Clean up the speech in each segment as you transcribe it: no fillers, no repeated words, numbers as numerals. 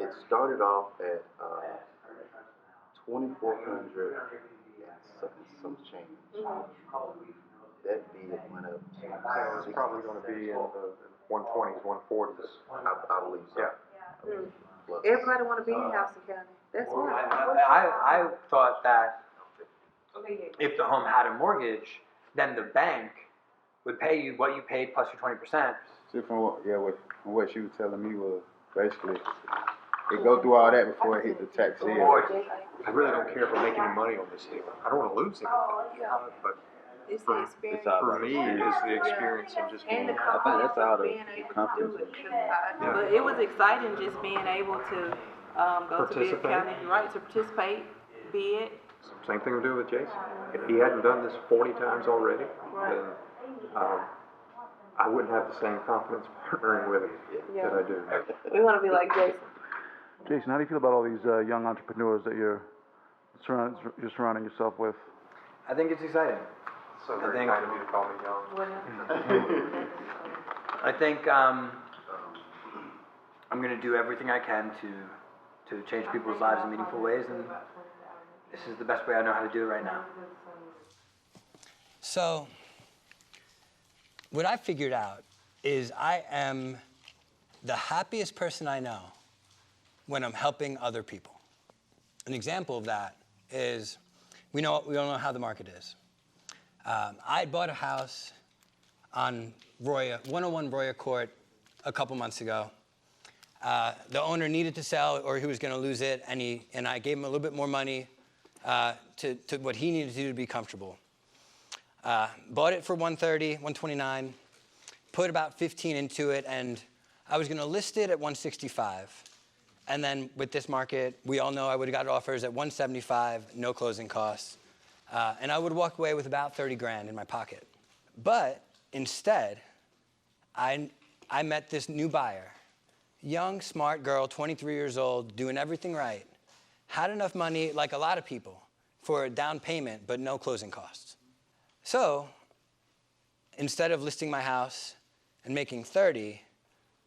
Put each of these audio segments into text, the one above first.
It started off at 2,400 and some change. That bid went up. So it's probably going to be in the 120s, 140s. I believe so. Yeah. Plus, Everybody want to be in Houston County. That's why. I thought that if the home had a mortgage, then the bank would pay you what you paid plus your 20%. See, from what she was telling me was basically it go through all that before it hit the tax sale. I really don't care if we're making any money on this deal. I don't want to lose anything. But It's the experience. for me, it's the experience of just being. And the I think that's all the being able to confidence. do it. But it was exciting just being able to go to Bibb County, right, to participate, bid. Same thing we're doing with Jason. If he hadn't done this 40 times already, then I wouldn't have the same confidence partnering with him that I do. We want to be like Jason. Jason, how do you feel about all these young entrepreneurs that you're surrounding yourself with? I think it's exciting. So very kind of you to call me young. I think I'm going to do everything I can to change people's lives in meaningful ways, and this is the best way I know how to do it right now. So, what I figured out is I am the happiest person I know when I'm helping other people. An example of that is we all know how the market is. I bought a house on 101 Roya Court a couple months ago. The owner needed to sell or he was going to lose it, and I gave him a little bit more money to what he needed to do to be comfortable. Bought it for $130, $129, put about $15 into it, and I was going to list it at $165. And then with this market, we all know I would have got offers at $175, no closing costs. And I would walk away with about 30 grand in my pocket. But instead, I met this new buyer, young, smart girl, 23 years old, doing everything right, had enough money, like a lot of people, for a down payment, but no closing costs. So instead of listing my house and making 30,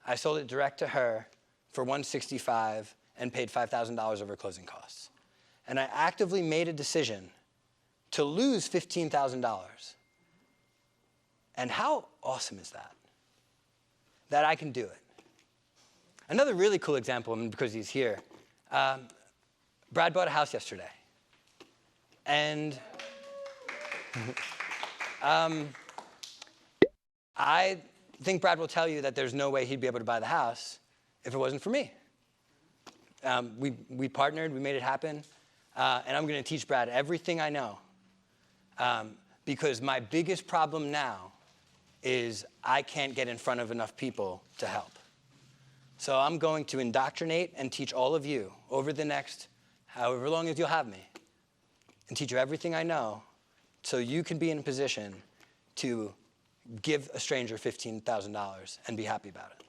I sold it direct to her for $165 and paid $5,000 over closing costs. And I actively made a decision to lose $15,000. And how awesome is that? That I can do it. Another really cool example, and because he's here, Brad bought a house yesterday. And I think Brad will tell you that there's no way he'd be able to buy the house if it wasn't for me. We partnered, we made it happen, and I'm going to teach Brad everything I know. Because my biggest problem now is I can't get in front of enough people to help. So I'm going to indoctrinate and teach all of you over the next however long as you'll have me, and teach you everything I know so you can be in a position to give a stranger $15,000 and be happy about it.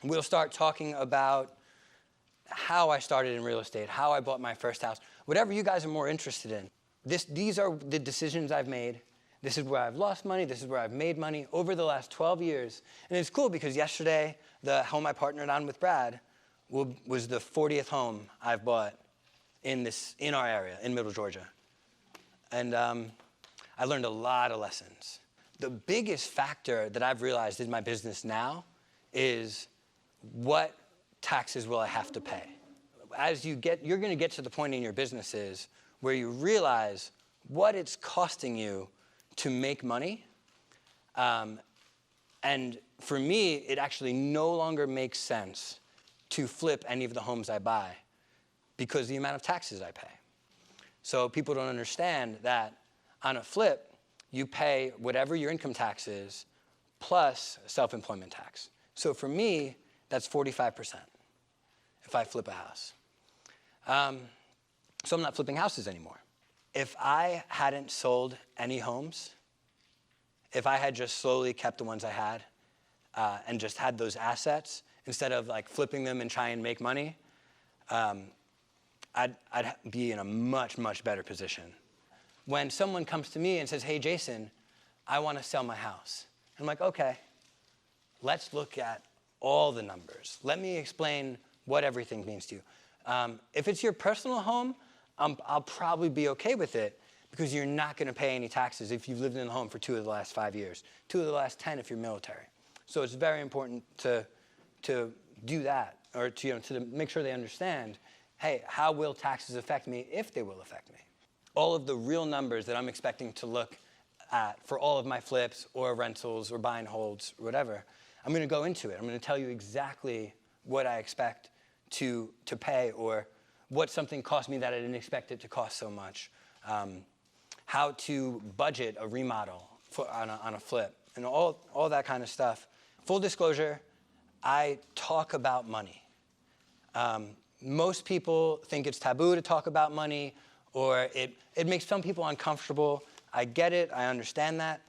We'll start talking about how I started in real estate, how I bought my first house, whatever you guys are more interested in. These are the decisions I've made. This is where I've lost money. This is where I've made money over the last 12 years. And it's cool because yesterday, the home I partnered on with Brad was the 40th home I've bought in our area, in Middle Georgia. And I learned a lot of lessons. The biggest factor that I've realized in my business now is what taxes will I have to pay? As you're going to get to the point in your businesses where you realize what it's costing you to make money. And for me, it actually no longer makes sense to flip any of the homes I buy because of the amount of taxes I pay. So people don't understand that on a flip, you pay whatever your income tax is plus self-employment tax. So for me, that's 45% if I flip a house. So I'm not flipping houses anymore. If I hadn't sold any homes, if I had just slowly kept the ones I had and just had those assets, instead of like flipping them and try and make money, I'd be in a much, much better position. When someone comes to me and says, hey, Jason, I want to sell my house. I'm like, okay, let's look at all the numbers. Let me explain what everything means to you. If it's your personal home, I'll probably be okay with it because you're not going to pay any taxes if you've lived in the home for 2 of the last 5 years, 2 of the last 10 if you're military. So it's very important to do that, or to make sure they understand, hey, how will taxes affect me if they will affect me? All of the real numbers that I'm expecting to look at for all of my flips or rentals or buy and holds or whatever, I'm going to go into it. I'm going to tell you exactly what I expect to pay, or what something cost me that I didn't expect it to cost so much. How to budget a remodel on a flip, and all that kind of stuff. Full disclosure, I talk about money. Most people think it's taboo to talk about money, or it makes some people uncomfortable. I get it, I understand that.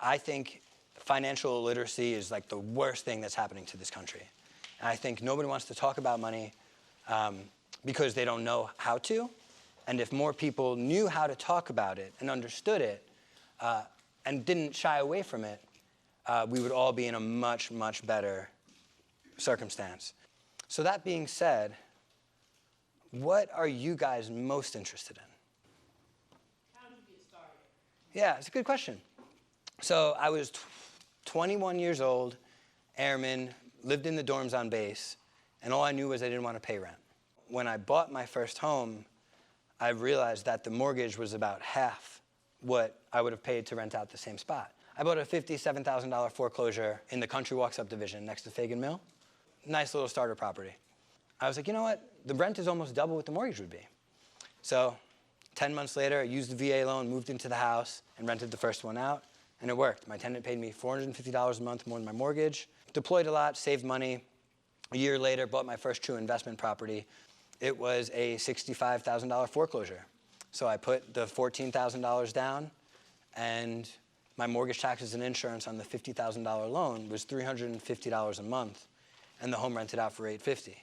I think financial illiteracy is like the worst thing that's happening to this country. And I think nobody wants to talk about money because they don't know how to. And if more people knew how to talk about it and understood it and didn't shy away from it, we would all be in a much, much better circumstance. So that being said, what are you guys most interested in? How did you get started? Yeah, it's a good question. So I was 21 years old, airman, lived in the dorms on base, and all I knew was I didn't want to pay rent. When I bought my first home, I realized that the mortgage was about half what I would have paid to rent out the same spot. I bought a $57,000 foreclosure in the Country Walk subdivision next to Fagan Mill. Nice little starter property. I was like, you know what? The rent is almost double what the mortgage would be. So 10 months later, I used the VA loan, moved into the house, and rented the first one out, and it worked. My tenant paid me $450 a month more than my mortgage, deployed a lot, saved money. A year later, bought my first true investment property. It was a $65,000 foreclosure. So I put the $14,000 down, and my mortgage, taxes, and insurance on the $50,000 loan was $350 a month, and the home rented out for $850.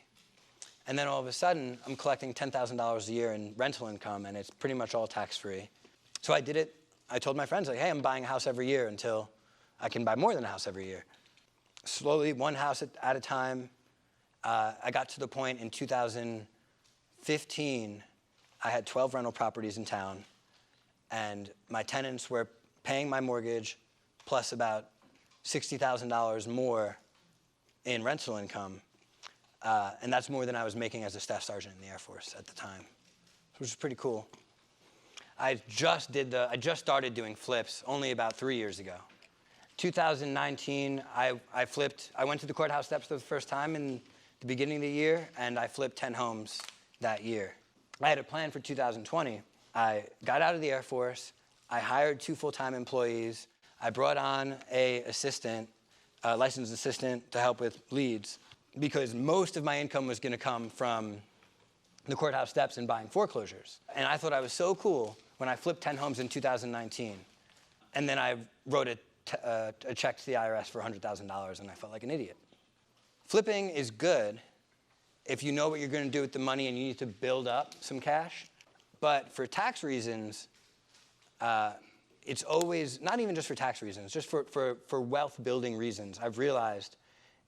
And then all of a sudden, I'm collecting $10,000 a year in rental income, and it's pretty much all tax-free. So I did it. I told my friends, like, hey, I'm buying a house every year until I can buy more than a house every year. Slowly, one house at a time. I got to the point in 2015, I had 12 rental properties in town, and my tenants were paying my mortgage plus about $60,000 more in rental income. And that's more than I was making as a staff sergeant in the Air Force at the time, which was pretty cool. I just started doing flips only about 3 years ago. 2019, I went to the courthouse steps for the first time in the beginning of the year, and I flipped 10 homes that year. I had a plan for 2020. I got out of the Air Force. I hired 2 full-time employees. I brought on a licensed assistant to help with leads, because most of my income was going to come from the courthouse steps and buying foreclosures. And I thought I was so cool when I flipped 10 homes in 2019. And then I wrote a check to the IRS for $100,000, and I felt like an idiot. Flipping is good if you know what you're going to do with the money and you need to build up some cash. But for tax reasons, it's always, not even just for tax reasons, just for wealth building reasons, I've realized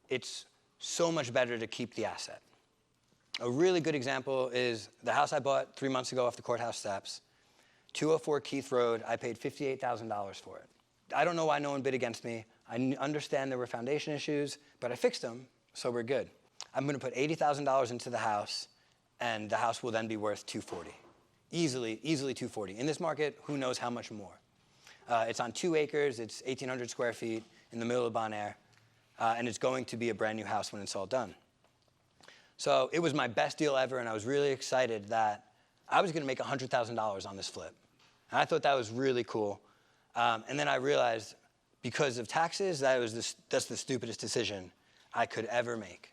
it's so much better to keep the asset. A really good example is the house I bought 3 months ago off the courthouse steps, 204 Keith Road. I paid $58,000 for it. I don't know why no one bid against me. I understand there were foundation issues, but I fixed them, so we're good. I'm going to put $80,000 into the house, and the house will then be worth $240. Easily $240. In this market, who knows how much more? It's on 2 acres. It's 1,800 square feet in the middle of Bon Air. And it's going to be a brand new house when it's all done. So it was my best deal ever, and I was really excited that I was going to make $100,000 on this flip. And I thought that was really cool. And then I realized, because of taxes, that's the stupidest decision I could ever make.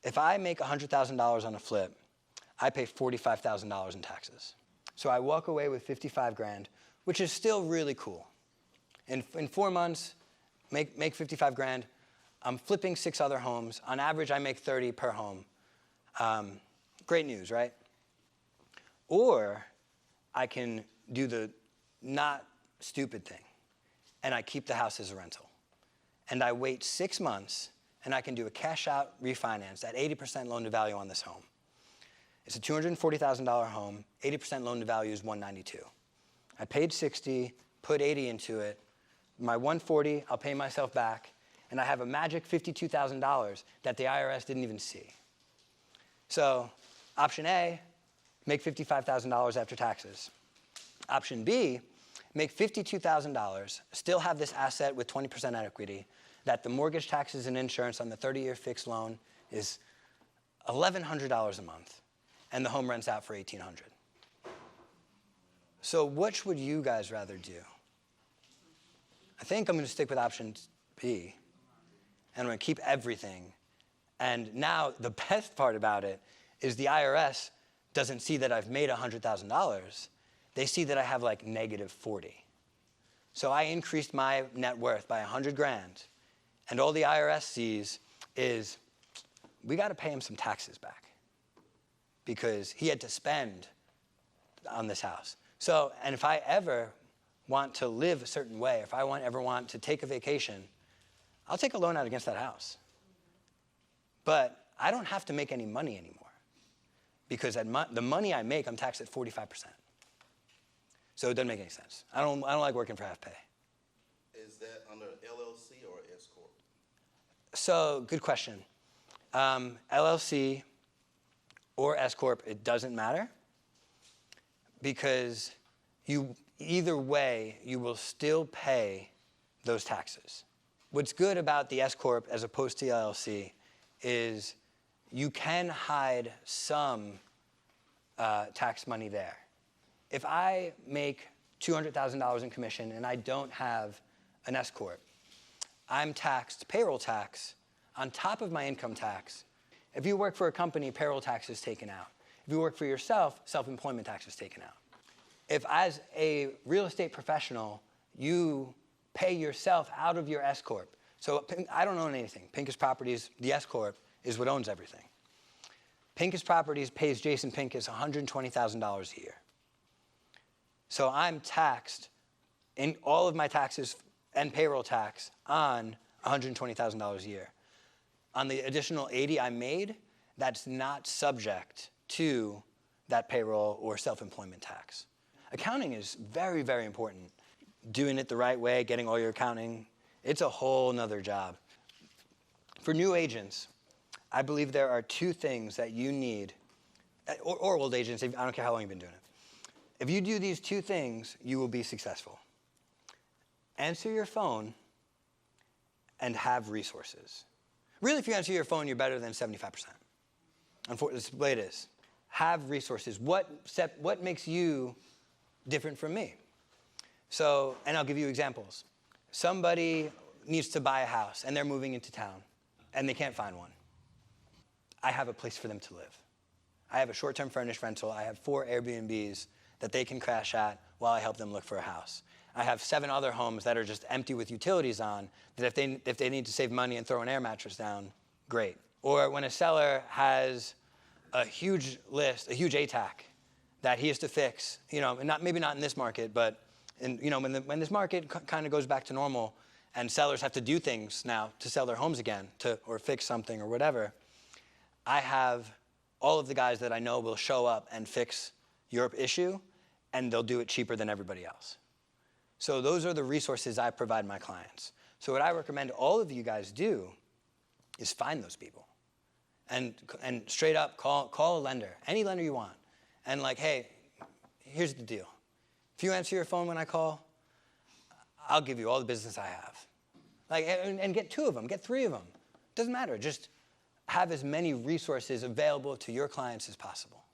If I make $100,000 on a flip, I pay $45,000 in taxes. So I walk away with 55 grand, which is still really cool. In 4 months, make 55 grand. I'm flipping 6 other homes. On average, I make 30 per home. Great news, right? Or I can do the not stupid thing, and I keep the house as a rental. And I wait 6 months, and I can do a cash out refinance at 80% loan to value on this home. It's a $240,000 home, 80% loan to value is 192. I paid 60, put 80 into it. My 140, I'll pay myself back, and I have a magic $52,000 that the IRS didn't even see. So, option A, make $55,000 after taxes. Option B, make $52,000, still have this asset with 20% equity, that the mortgage, taxes, and insurance on the 30-year fixed loan is $1,100 a month, and the home rents out for $1,800. So which would you guys rather do? I think I'm going to stick with option B, and I'm going to keep everything. And now the best part about it is the IRS doesn't see that I've made $100,000. They see that I have like negative 40. So I increased my net worth by 100 grand, and all the IRS sees is we got to pay him some taxes back because he had to spend on this house. So, and if I ever want to live a certain way, if I ever want to take a vacation, I'll take a loan out against that house. But I don't have to make any money anymore because the money I make, I'm taxed at 45%. So it doesn't make any sense. I don't like working for half pay. Is that under LLC or S corp? So good question. LLC or S corp, it doesn't matter because either way you will still pay those taxes. What's good about the S corp as opposed to the LLC is you can hide some tax money there. If I make $200,000 in commission and I don't have an S corp, I'm taxed payroll tax on top of my income tax. If you work for a company, payroll tax is taken out. If you work for yourself, self-employment tax is taken out. If as a real estate professional, you pay yourself out of your S corp. So I don't own anything. Pincus Properties, the S corp, is what owns everything. Pincus Properties pays Jason Pincus $120,000 a year. So I'm taxed in all of my taxes and payroll tax on $120,000 a year. On the additional 80 I made, that's not subject to that payroll or self-employment tax. Accounting is very, very important. Doing it the right way, getting all your accounting, it's a whole nother job. For new agents, I believe there are two things that you need, or old agents, I don't care how long you've been doing it. If you do these two things, you will be successful. Answer your phone and have resources. Really, if you answer your phone, you're better than 75%. Unfortunately, that's the way it is. Have resources. What makes you different from me? So, and I'll give you examples. Somebody needs to buy a house, and they're moving into town, and they can't find one. I have a place for them to live. I have a short-term furnished rental. I have 4 Airbnbs that they can crash at while I help them look for a house. I have 7 other homes that are just empty with utilities on, that if they need to save money and throw an air mattress down, great. Or when a seller has a huge list, a huge ATAC that he has to fix, maybe not in this market, but when this market kind of goes back to normal and sellers have to do things now to sell their homes again or fix something or whatever, I have all of the guys that I know will show up and fix your issue, and they'll do it cheaper than everybody else. So those are the resources I provide my clients. So what I recommend all of you guys do is find those people. And straight up call a lender, any lender you want. And like, hey, here's the deal. If you answer your phone when I call, I'll give you all the business I have. Like, and get 2 of them, get 3 of them. Doesn't matter, just have as many resources available to your clients as possible.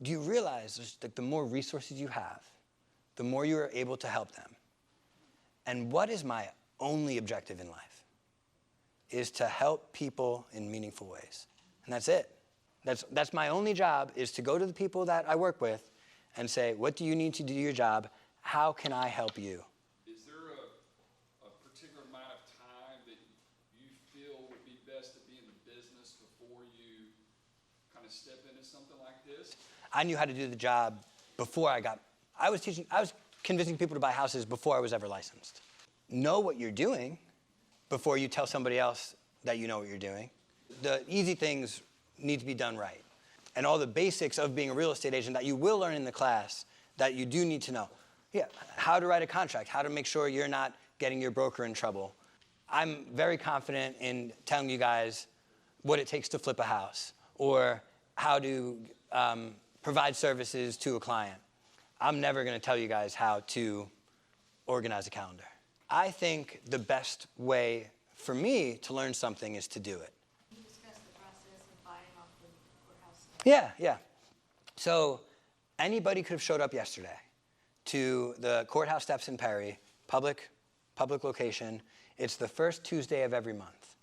Do you realize that the more resources you have, the more you are able to help them? And what is my only objective in life? Is to help people in meaningful ways. And that's it. That's my only job, is to go to the people that I work with and say, what do you need to do your job? How can I help you? Is there a particular amount of time that you feel would be best to be in the business before you kind of step into something like this? I knew how to do the job before I was convincing people to buy houses before I was ever licensed. Know what you're doing before you tell somebody else that you know what you're doing. The easy things need to be done right. And all the basics of being a real estate agent that you will learn in the class that you do need to know. Yeah, how to write a contract, how to make sure you're not getting your broker in trouble. I'm very confident in telling you guys what it takes to flip a house or how to provide services to a client. I'm never going to tell you guys how to organize a calendar. I think the best way for me to learn something is to do it. Can you discuss the process of buying off the courthouse? Yeah. So anybody could have showed up yesterday to the courthouse steps in Perry, public location. It's the first Tuesday of every month.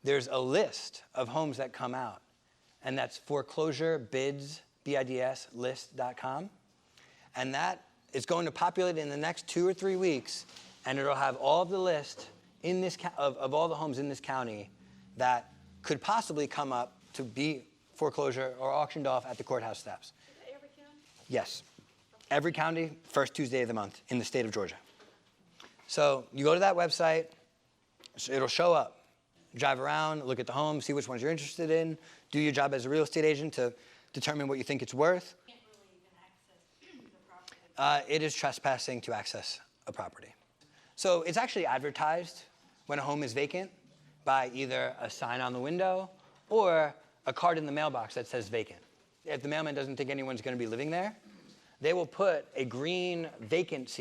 There's a list of homes that come out, and that's foreclosure bids, BIDS, list.com. And that is going to populate in the next 2 or 3 weeks, and it'll have all of the list in this of all the homes in this county that could possibly come up to be foreclosure or auctioned off at the courthouse steps. Every county? Yes. Every county, first Tuesday of the month in the state of Georgia. So you go to that website, it'll show up. Drive around, look at the homes, see which ones you're interested in, do your job as a real estate agent to determine what you think it's worth. You can't really even access the property. It is trespassing to access a property. So it's actually advertised when a home is vacant by either a sign on the window or a card in the mailbox that says vacant. If the mailman doesn't think anyone's going to be living there, they will put a green vacant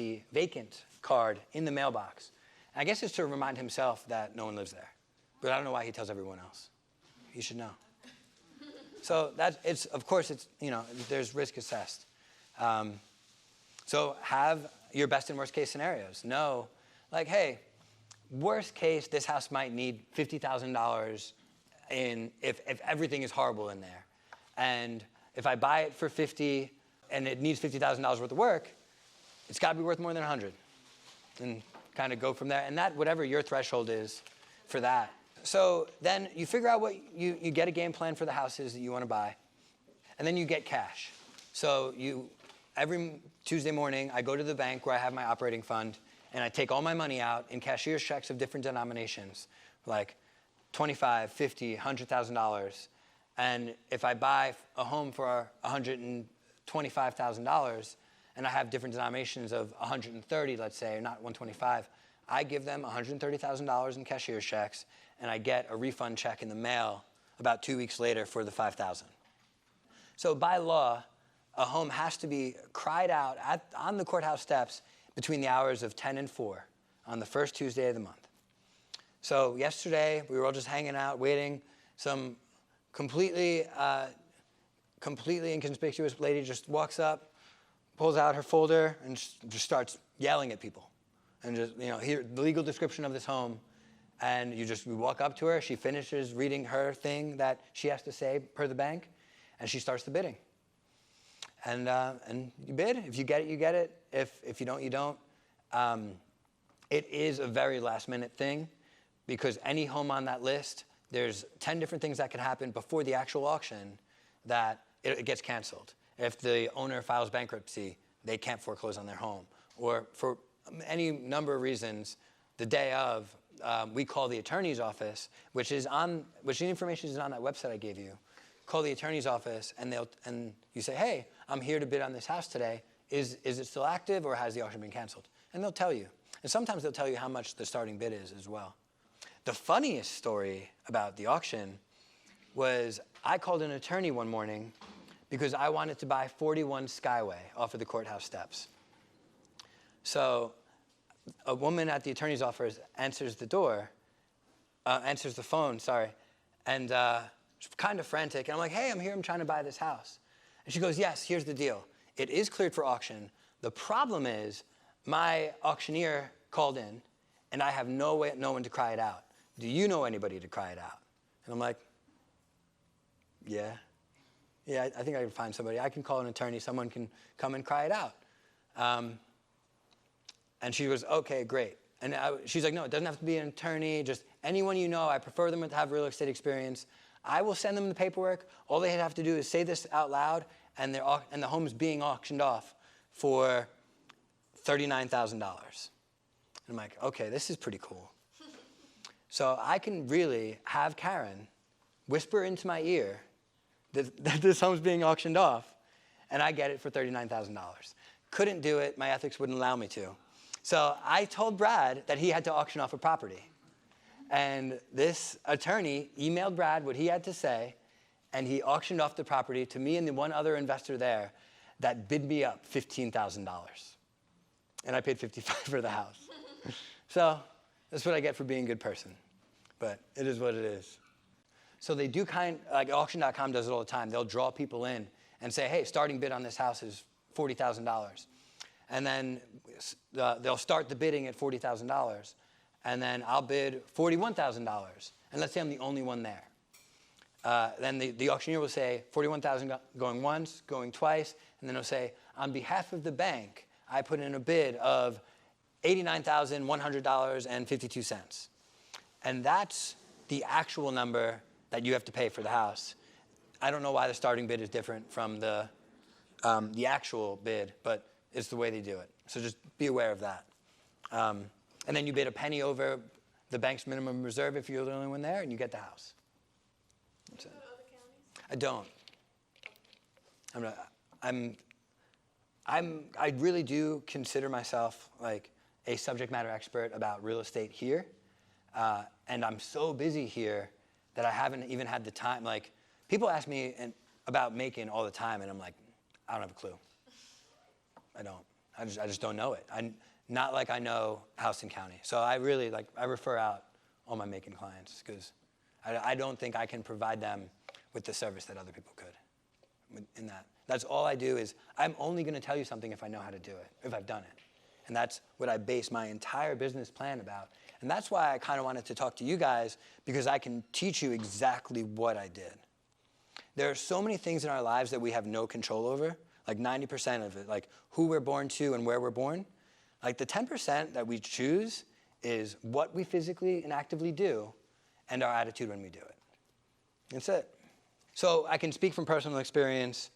card in the mailbox. I guess it's to remind himself that no one lives there. But I don't know why he tells everyone else. You should know. So of course, there's risk assessed. So have your best and worst case scenarios. Know, like, hey, worst case, this house might need $50,000 if everything is horrible in there. And if I buy it for $50 and it needs $50,000 worth of work, it's got to be worth more than $100. And kind of go from there. And that, whatever your threshold is for that. So then you figure out what you get a game plan for the houses that you want to buy. And then you get cash. So every Tuesday morning, I go to the bank where I have my operating fund, and I take all my money out in cashier's checks of different denominations, like $25,000, $50,000, $100,000. And if I buy a home for $125,000, and I have different denominations of 130, let's say, not 125, I give them $130,000 in cashier's checks, and I get a refund check in the mail about 2 weeks later for the $5,000. So by law, a home has to be cried out on the courthouse steps between the hours of 10 and 4 on the first Tuesday of the month. So yesterday, we were all just hanging out, waiting. Some completely inconspicuous lady just walks up, pulls out her folder, and just starts yelling at people. And just, here, the legal description of this home. And you walk up to her, she finishes reading her thing that she has to say per the bank, and she starts the bidding. And you bid. If you get it, you get it. If you don't, you don't. It is a very last-minute thing, because any home on that list, there's 10 different things that can happen before the actual auction that it gets canceled. If the owner files bankruptcy, they can't foreclose on their home. Or for any number of reasons, the day of, we call the attorney's office, which the information is on that website I gave you. Call the attorney's office, and you say, hey, I'm here to bid on this house today. Is it still active, or has the auction been canceled? And they'll tell you. And sometimes they'll tell you how much the starting bid is as well. The funniest story about the auction was I called an attorney one morning because I wanted to buy 41 Skyway off of the courthouse steps. So a woman at the attorney's office answers the phone, and she's kind of frantic. And I'm like, hey, I'm here, I'm trying to buy this house. And she goes, yes, here's the deal. It is cleared for auction. The problem is my auctioneer called in, and I have no one to cry it out. Do you know anybody to cry it out? And I'm like, yeah, I think I can find somebody. I can call an attorney. Someone can come and cry it out. And she goes, okay, great. And she's like, no, it doesn't have to be an attorney. Just anyone you know. I prefer them to have real estate experience. I will send them the paperwork. All they have to do is say this out loud, and the home is being auctioned off for $39,000. And I'm like, okay, this is pretty cool. So I can really have Karen whisper into my ear that this home's being auctioned off, and I get it for $39,000. Couldn't do it. My ethics wouldn't allow me to. So I told Brad that he had to auction off a property. And this attorney emailed Brad what he had to say, and he auctioned off the property to me and the one other investor there that bid me up $15,000. And I paid $55,000 for the house. So that's what I get for being a good person. But it is what it is. So they do like auction.com does it all the time. They'll draw people in and say, hey, starting bid on this house is $40,000. And then they'll start the bidding at $40,000. And then I'll bid $41,000. And let's say I'm the only one there. Then the auctioneer will say $41,000 going once, going twice, and then he'll say, on behalf of the bank, I put in a bid of $89,100.52. And that's the actual number that you have to pay for the house. I don't know why the starting bid is different from the actual bid, but it's the way they do it. So just be aware of that. And then you bid a penny over the bank's minimum reserve if you're the only one there, and you get the house. That's it. I don't. I really do consider myself like a subject matter expert about real estate here. And I'm so busy here that I haven't even had the time. Like, people ask me about Macon all the time, and I'm like, I don't have a clue. I don't. I just don't know it. Not like I know Houston County. So I really, I refer out all my Macon clients because I don't think I can provide them with the service that other people could in that. That's all I do is I'm only going to tell you something if I know how to do it, if I've done it. And that's what I base my entire business plan about. And that's why I kind of wanted to talk to you guys, because I can teach you exactly what I did. There are so many things in our lives that we have no control over, like 90% of it, like who we're born to and where we're born. Like the 10% that we choose is what we physically and actively do and our attitude when we do it. That's it. So I can speak from personal experience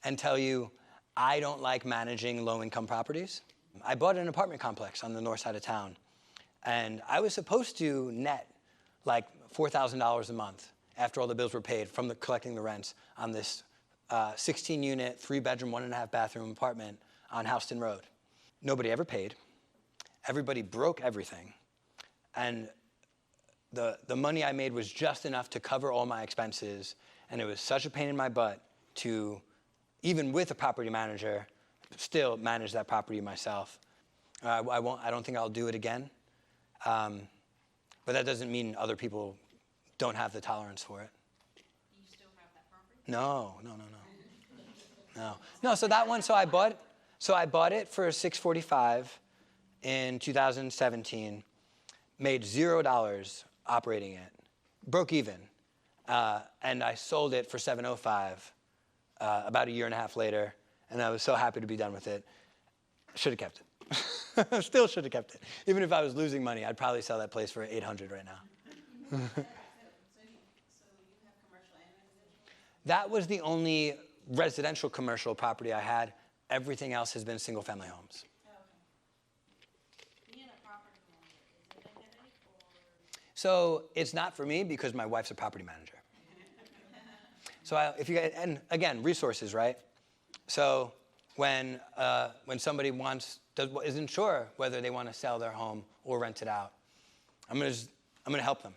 and tell you I don't like managing low-income properties. I bought an apartment complex on the north side of town, and I was supposed to net like $4,000 a month after all the bills were paid from collecting the rents on this 16-unit, 3-bedroom, 1.5-bathroom apartment on Houston Road. Nobody ever paid. Everybody broke everything. And the money I made was just enough to cover all my expenses, and it was such a pain in my butt to, even with a property manager, still manage that property myself. I don't think I'll do it again. But that doesn't mean other people don't have the tolerance for it. Do you still have that property? No. No, so that one, so I bought it for $645 in 2017, made $0 operating it, broke even, and I sold it for $705 about a year and a half later, and I was so happy to be done with it. Should have kept it. Still should have kept it. Even if I was losing money, I'd probably sell that place for $800 right now. So you have commercial and residential? That was the only residential commercial property I had. Everything else has been single-family homes. Oh, okay. Being a property manager, is it a headache or? So it's not for me because my wife's a property manager. So if you get, and again, resources, right? So when somebody isn't sure whether they want to sell their home or rent it out, I'm gonna help them,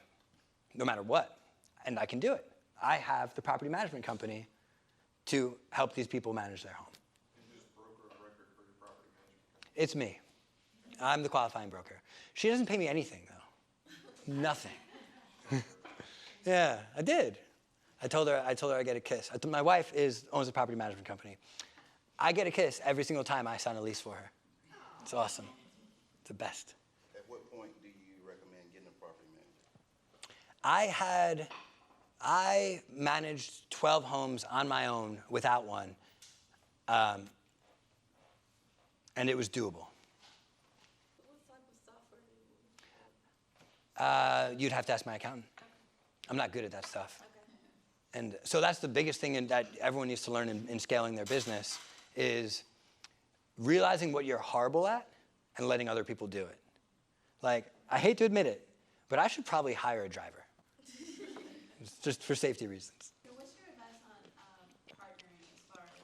no matter what, and I can do it. I have the property management company to help these people manage their home. And who's the broker of record for your property management company? It's me. I'm the qualifying broker. She doesn't pay me anything, though. Nothing. Yeah, I did. I told her I get a kiss. My wife owns a property management company. I get a kiss every single time I sign a lease for her. It's awesome. It's the best. At what point do you recommend getting a property manager? I managed 12 homes on my own without one, and it was doable. What type of software do you use? You'd have to ask my accountant. I'm not good at that stuff. And so that's the biggest thing that everyone needs to learn in scaling their business is realizing what you're horrible at and letting other people do it. Like, I hate to admit it, but I should probably hire a driver, just for safety reasons. So what's your advice on partnering as far as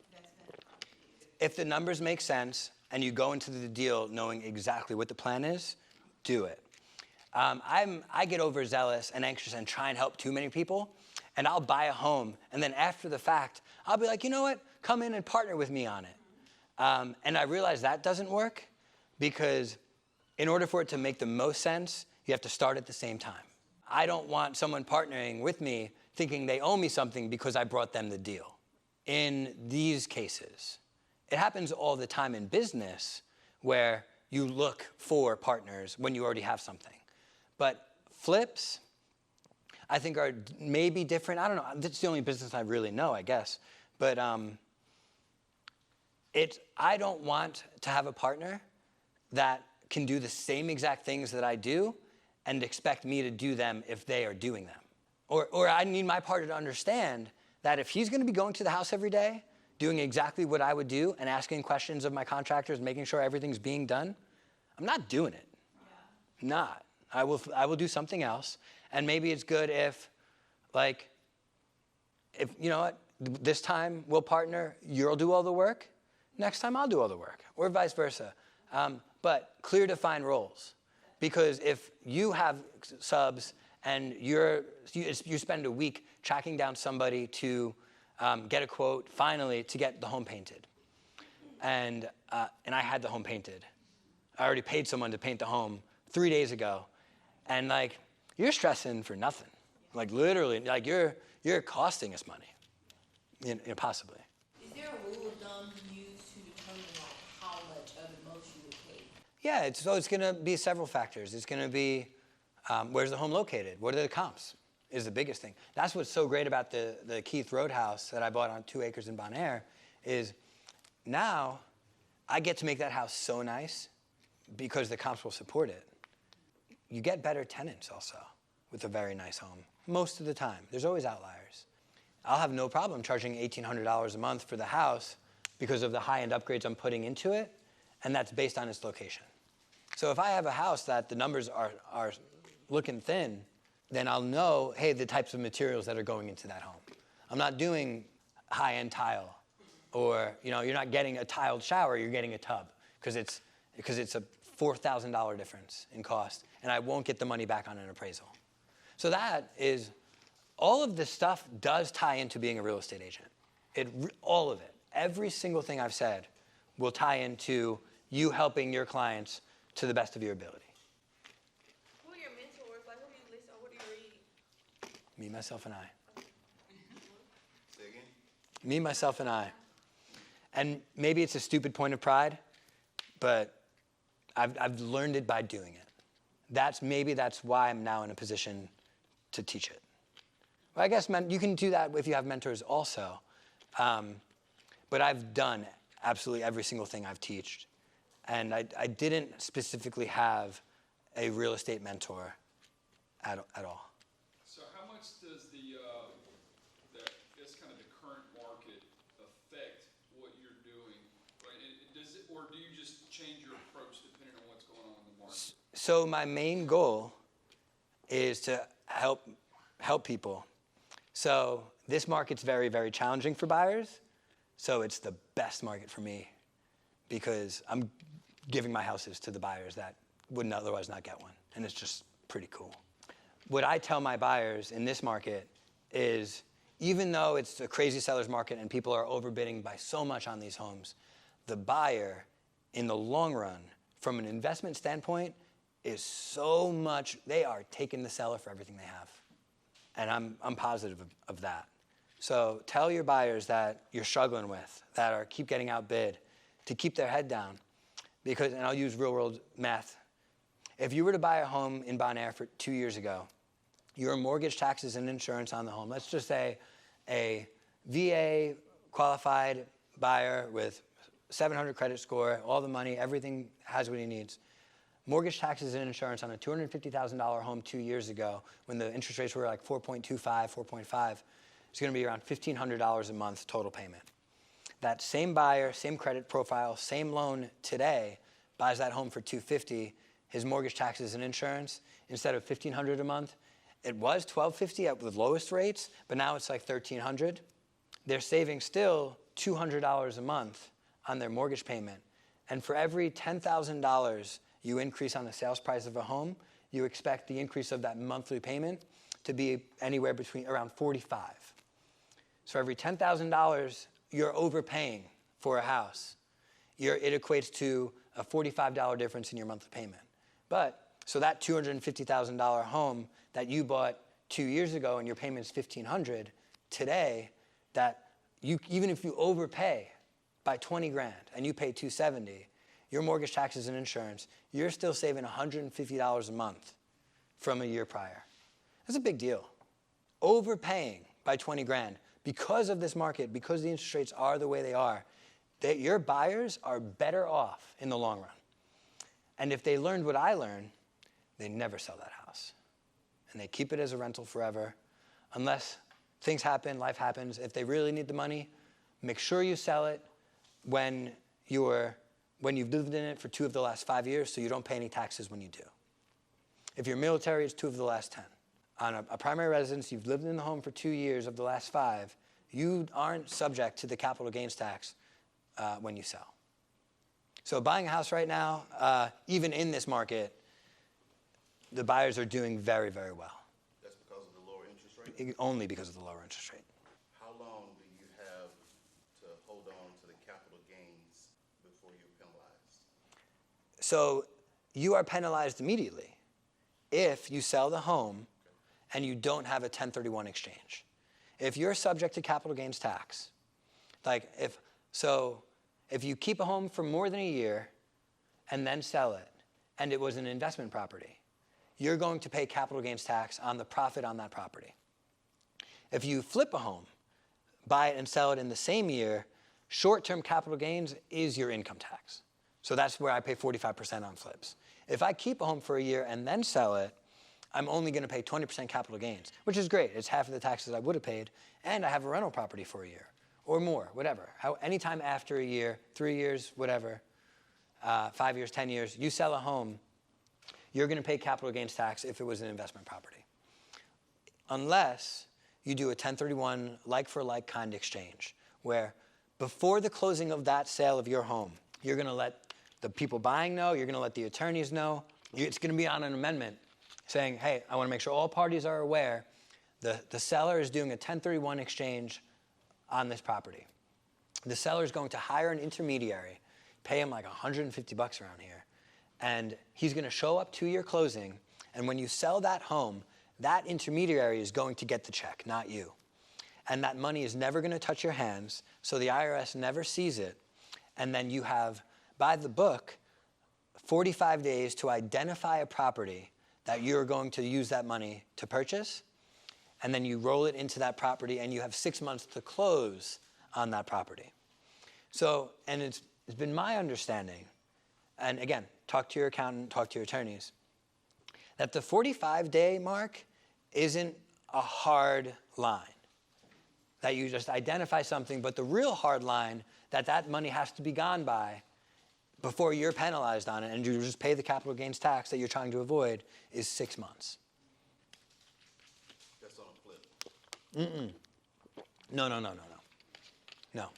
investment properties? If the numbers make sense and you go into the deal knowing exactly what the plan is, do it. I get overzealous and anxious and try and help too many people, and I'll buy a home, and then after the fact, I'll be like, you know what? Come in and partner with me on it. And I realize that doesn't work because in order for it to make the most sense, you have to start at the same time. I don't want someone partnering with me thinking they owe me something because I brought them the deal. In these cases, it happens all the time in business where you look for partners when you already have something. But flips, I think, are maybe different. I don't know. That's the only business I really know, I guess. But I don't want to have a partner that can do the same exact things that I do and expect me to do them if they are doing them. Or I need my partner to understand that if he's going to be going to the house every day, doing exactly what I would do and asking questions of my contractors, making sure everything's being done, I'm not doing it. Yeah. Not. I will do something else. And maybe it's good if you know what, this time we'll partner, you'll do all the work, next time I'll do all the work, or vice versa. But clear defined roles. Because if you have subs and you spend a week tracking down somebody to get a quote, finally, to get the home painted. And I had the home painted. I already paid someone to paint the home 3 days ago. And you're stressing for nothing. Literally, you're costing us money, possibly. Is there a rule of thumb used to determine how much of the most you would pay? Yeah, it's going to be several factors. It's going to be where's the home located? What are the comps? Is the biggest thing. That's what's so great about the Keith Road house that I bought on 2 acres in Bon Air is now I get to make that house so nice because the comps will support it. You get better tenants also with a very nice home most of the time. There's always outliers. I'll have no problem charging $1,800 a month for the house because of the high-end upgrades I'm putting into it, and that's based on its location. So if I have a house that the numbers are looking thin, then I'll know, hey, the types of materials that are going into that home. I'm not doing high-end tile, or you're not getting a tiled shower, you're getting a tub, because it's a $4,000 difference in cost, and I won't get the money back on an appraisal. So that is, all of this stuff does tie into being a real estate agent. All of it, every single thing I've said will tie into you helping your clients to the best of your ability. Who are your mentors? Who do you listen, who do you read? Me, myself, and I. Say again? Me, myself, and I. And maybe it's a stupid point of pride, but I've learned it by doing it. That's why I'm now in a position to teach it. Well, I guess you can do that if you have mentors also. But I've done absolutely every single thing I've taught. And I didn't specifically have a real estate mentor at all. So how much does the current market affect what you're doing? Or do you just change your approach depending on what's going on in the market? So my main goal is to help people. So this market's very, very challenging for buyers. So it's the best market for me because I'm giving my houses to the buyers that wouldn't otherwise not get one. And it's just pretty cool. What I tell my buyers in this market is even though it's a crazy seller's market and people are overbidding by so much on these homes, the buyer in the long run, from an investment standpoint, is so much, they are taking the seller for everything they have. And I'm positive of that. So tell your buyers that you're struggling with, that keep getting outbid, to keep their head down. Because, and I'll use real world math. If you were to buy a home in Bon Air for 2 years ago, your mortgage, taxes, and insurance on the home, let's just say a VA qualified buyer with 700 credit score, all the money, everything has what he needs. Mortgage, taxes, and insurance on a $250,000 home 2 years ago, when the interest rates were like 4.25, 4.5, it's going to be around $1,500 a month total payment. That same buyer, same credit profile, same loan today buys that home for $250,000, his mortgage taxes and insurance, instead of $1,500 a month, it was $1,250 at the lowest rates, but now it's like $1,300. They're saving still $200 a month on their mortgage payment. And for every $10,000 you increase on the sales price of a home, you expect the increase of that monthly payment to be anywhere between around 45. So every $10,000 you're overpaying for a house, it equates to a $45 difference in your monthly payment. But, so that $250,000 home that you bought 2 years ago and your payment's $1,500, today, even if you overpay by 20 grand and you pay $270, your mortgage, taxes, and insurance, you're still saving $150 a month from a year prior. That's a big deal. Overpaying by 20 grand because of this market, because the interest rates are the way they are, your buyers are better off in the long run. And if they learned what I learned, they never sell that house. And they keep it as a rental forever, unless things happen, life happens. If they really need the money, make sure you sell it when you've lived in it for 2 of the last 5 years, so you don't pay any taxes when you do. If you're military, it's 2 of the last 10. On a primary residence, you've lived in the home for 2 years of the last 5, you aren't subject to the capital gains tax when you sell. So buying a house right now, even in this market, the buyers are doing very, very well. That's because of the lower interest rate? Only because of the lower interest rate. How long do you have to hold on to the capital gains before you're penalized? So you are penalized immediately if you sell the home and you don't have a 1031 exchange. If you're subject to capital gains tax, if you keep a home for more than a year and then sell it, and it was an investment property, you're going to pay capital gains tax on the profit on that property. If you flip a home, buy it and sell it in the same year, short-term capital gains is your income tax. So that's where I pay 45% on flips. If I keep a home for a year and then sell it, I'm only going to pay 20% capital gains, which is great. It's half of the taxes I would have paid, and I have a rental property for a year or more, whatever. Anytime after a year, 3 years, whatever, 5 years, 10 years, you sell a home, you're going to pay capital gains tax if it was an investment property. Unless you do a 1031 like-for-like kind exchange, where before the closing of that sale of your home, you're going to let the people buying know, you're going to let the attorneys know. It's going to be on an amendment saying, hey, I want to make sure all parties are aware the seller is doing a 1031 exchange on this property. The seller is going to hire an intermediary, pay him like $150 around here, and he's going to show up to your closing, and when you sell that home, that intermediary is going to get the check, not you. And that money is never going to touch your hands, so the IRS never sees it, and then you have, by the book, 45 days to identify a property that you're going to use that money to purchase, and then you roll it into that property, and you have 6 months to close on that property. So, and it's been my understanding, and again, talk to your accountant, talk to your attorneys, that the 45-day mark isn't a hard line, that you just identify something, but the real hard line that money has to be gone by before you're penalized on it and you just pay the capital gains tax that you're trying to avoid is 6 months. That's on a flip. No.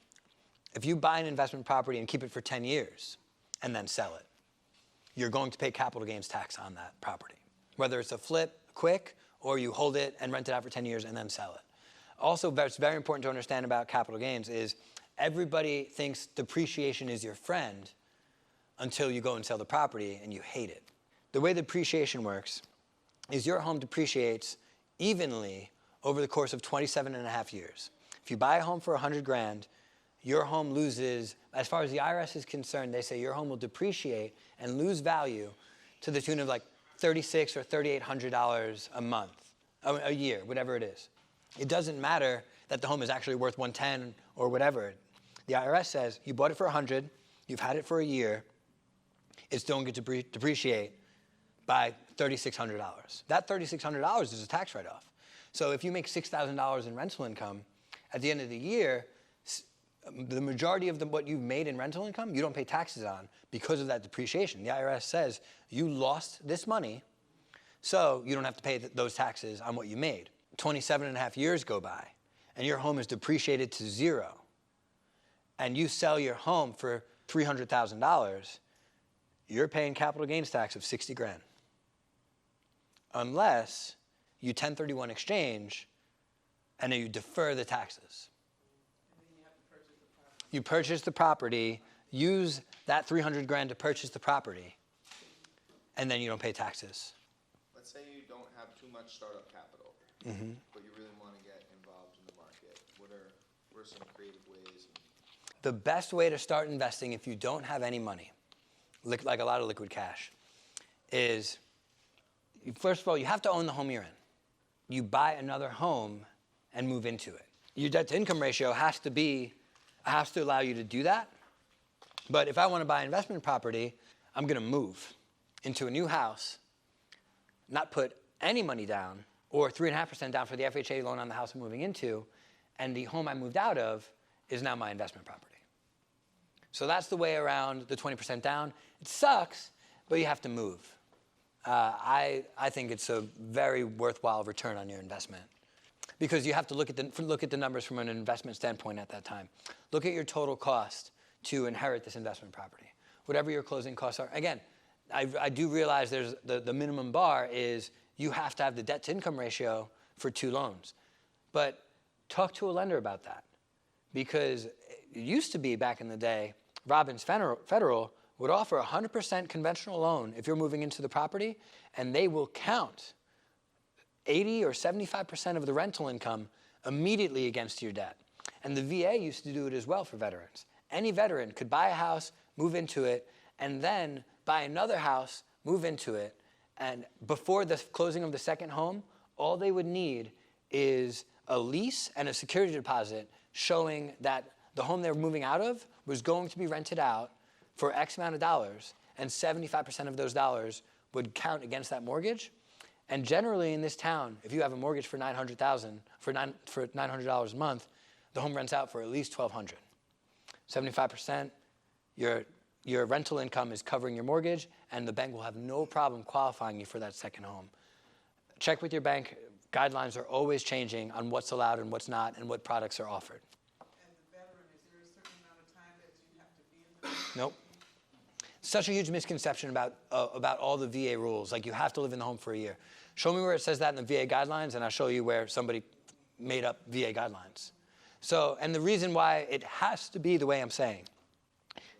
If you buy an investment property and keep it for 10 years and then sell it, you're going to pay capital gains tax on that property, whether it's a flip quick or you hold it and rent it out for 10 years and then sell it. Also, what's very important to understand about capital gains is everybody thinks depreciation is your friend until you go and sell the property and you hate it. The way depreciation works is your home depreciates evenly over the course of 27 and a half years. If you buy a home for 100 grand, your home loses, as far as the IRS is concerned, they say your home will depreciate and lose value to the tune of like $3,600 or $3,800 a month, a year, whatever it is. It doesn't matter that the home is actually worth 110 or whatever. The IRS says you bought it for 100, you've had it for a year, it's going to depreciate by $3,600. That $3,600 is a tax write-off. So if you make $6,000 in rental income, at the end of the year, The majority of what you've made in rental income, you don't pay taxes on because of that depreciation. The IRS says you lost this money, so you don't have to pay those taxes on what you made. 27 and a half years go by, and your home is depreciated to zero, and you sell your home for $300,000, you're paying capital gains tax of 60 grand. Unless you 1031 exchange, and then you defer the taxes. You purchase the property, use that 300 grand to purchase the property, and then you don't pay taxes. Let's say you don't have too much startup capital, but you really want to get involved in the market. What are some creative ways? The best way to start investing if you don't have any money, like a lot of liquid cash, is, first of all, you have to own the home you're in. You buy another home and move into it. Your debt to income ratio has to allow you to do that. But if I want to buy investment property, I'm going to move into a new house, not put any money down, or 3.5% down for the FHA loan on the house I'm moving into, and the home I moved out of is now my investment property. So that's the way around the 20% down. It sucks, but you have to move. I think it's a very worthwhile return on your investment, because you have to look at the numbers from an investment standpoint at that time. Look at your total cost to inherit this investment property. Whatever your closing costs are. Again, I do realize there's the minimum bar is you have to have the debt to income ratio for 2 loans. But talk to a lender about that, because it used to be back in the day, Robbins Federal would offer a 100% conventional loan if you're moving into the property, and they will count 80 or 75% of the rental income immediately against your debt. And the VA used to do it as well for veterans. Any veteran could buy a house, move into it, and then buy another house, move into it, and before the closing of the second home, all they would need is a lease and a security deposit showing that the home they're moving out of was going to be rented out for X amount of dollars, and 75% of those dollars would count against that mortgage. And generally in this town, if you have a mortgage for $900,000 for $900 a month, the home rents out for at least $1,200. 75%, your rental income is covering your mortgage, and the bank will have no problem qualifying you for that second home. Check with your bank. Guidelines are always changing on what's allowed and what's not, and what products are offered. As a veteran, is there a certain amount of time that you have to be in the Nope. Such a huge misconception about all the VA rules. Like, you have to live in the home for a year. Show me where it says that in the VA guidelines, and I'll show you where somebody made up VA guidelines. So, and the reason why it has to be the way I'm saying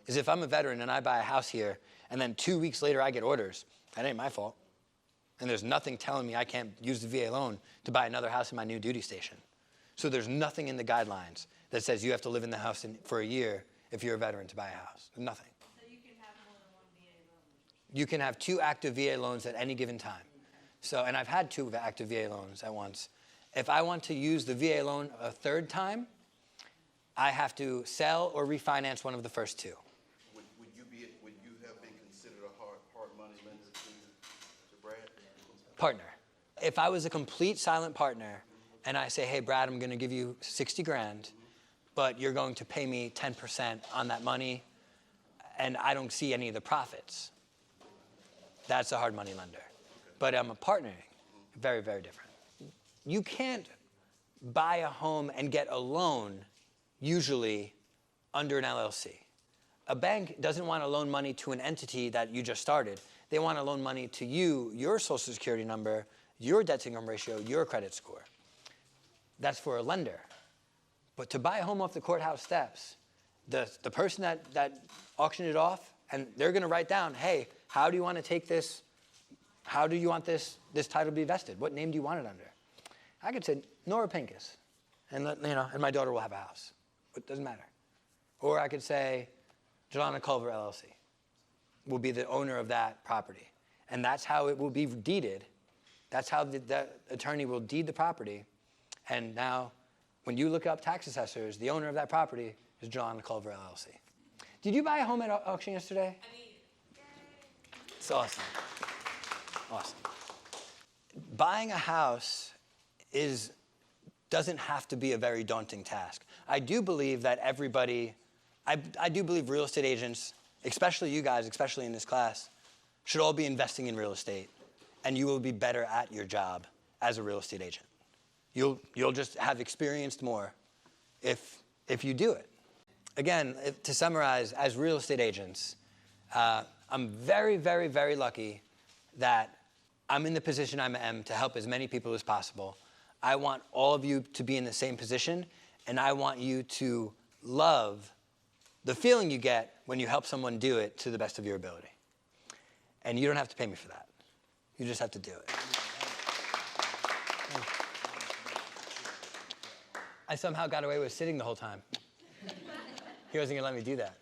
is if I'm a veteran and I buy a house here, and then 2 weeks later I get orders, that ain't my fault. And there's nothing telling me I can't use the VA loan to buy another house in my new duty station. So there's nothing in the guidelines that says you have to live in the house for a year if you're a veteran to buy a house. Nothing. So you can have more than one VA loan? You can have 2 active VA loans at any given time. So, and I've had 2 active VA loans at once. If I want to use the VA loan a 3rd time, I have to sell or refinance one of the first 2. Would you have been considered a hard money lender to Brad? Partner. If I was a complete silent partner and I say, hey, Brad, I'm going to give you 60 grand, but you're going to pay me 10% on that money, and I don't see any of the profits, that's a hard money lender. But I'm a partner. Very, very different. You can't buy a home and get a loan usually under an LLC. A bank doesn't want to loan money to an entity that you just started. They want to loan money to you, your social security number, your debt to income ratio, your credit score. That's for a lender. But to buy a home off the courthouse steps, the person that auctioned it off, and they're going to write down, hey, how do you want to take this? How do you want this title to be vested? What name do you want it under? I could say Nora Pincus, and and my daughter will have a house. It doesn't matter. Or I could say Jelana Culver LLC will be the owner of that property, and that's how it will be deeded. That's how the attorney will deed the property. And now, when you look up tax assessors, the owner of that property is Jelana Culver LLC. Did you buy a home at auction yesterday? I mean, It's awesome. Awesome. Buying a house is doesn't have to be a very daunting task. I do believe that everybody, I do believe real estate agents, especially you guys, especially in this class, should all be investing in real estate, and you will be better at your job as a real estate agent. You'll just have experienced more if you do it. Again, to summarize, as real estate agents, I'm very, very, very lucky that I'm in the position I am to help as many people as possible. I want all of you to be in the same position, and I want you to love the feeling you get when you help someone do it to the best of your ability. And you don't have to pay me for that. You just have to do it. I somehow got away with sitting the whole time. He wasn't gonna let me do that.